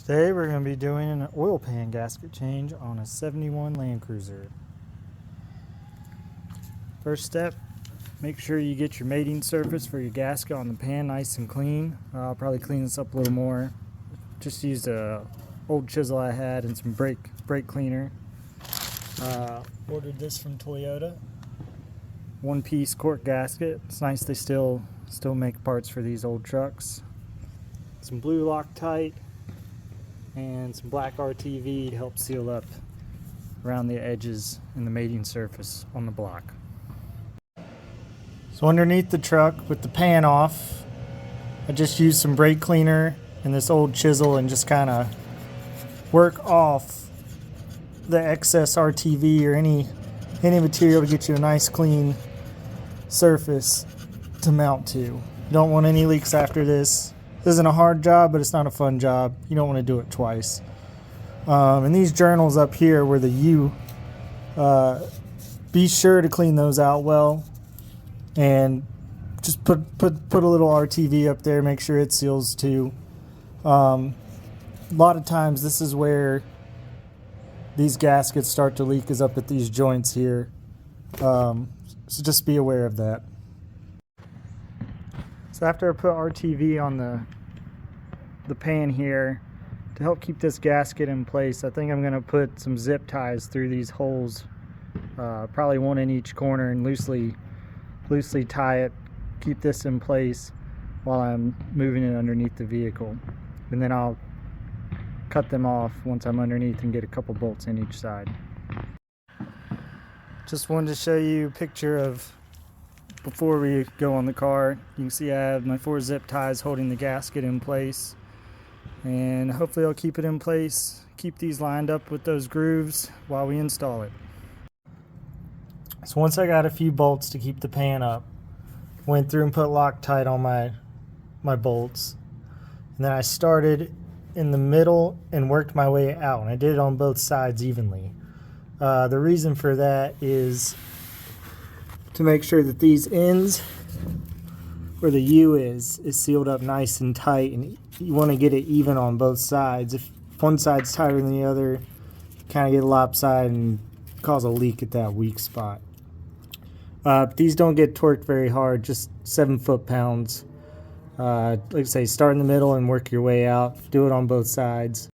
Today we're going to be doing an oil pan gasket change on a 71 Land Cruiser. First step, make sure you get your mating surface for your gasket on the pan nice and clean. I'll probably clean this up a little more. Just used a old chisel I had and some brake cleaner. Ordered this from Toyota. One-piece cork gasket. It's nice they still make parts for these old trucks. Some blue Loctite and some black RTV to help seal up around the edges and the mating surface on the block. So underneath the truck with the pan off, I just used some brake cleaner and this old chisel and just kind of work off the excess RTV or any material to get you a nice clean surface to mount to. You don't want any leaks after this. This isn't a hard job, but it's not a fun job. You don't want to do it twice. And these journals up here where the U, be sure to clean those out well, and just put a little RTV up there. Make sure it seals too. A lot of times this is where these gaskets start to leak, is up at these joints here. So just be aware of that. So after I put RTV on the pan here, to help keep this gasket in place, I think I'm going to put some zip ties through these holes, probably one in each corner, and loosely tie it, keep this in place while I'm moving it underneath the vehicle. And then I'll cut them off once I'm underneath and get a couple bolts in each side. Just wanted to show you a picture of before we go on the car. You can see I have my 4 zip ties holding the gasket in place, and hopefully I'll keep it in place, keep these lined up with those grooves while we install it. So once I got a few bolts to keep the pan up, went through and put Loctite on my bolts, and then I started in the middle and worked my way out, and I did it on both sides evenly. The reason for that is to make sure that these ends where the U is sealed up nice and tight, and you want to get it even on both sides. If one side's tighter than the other, you kind of get lopsided and cause a leak at that weak spot. These don't get torqued very hard, just 7 foot-pounds. Like I say, start in the middle and work your way out. Do it on both sides.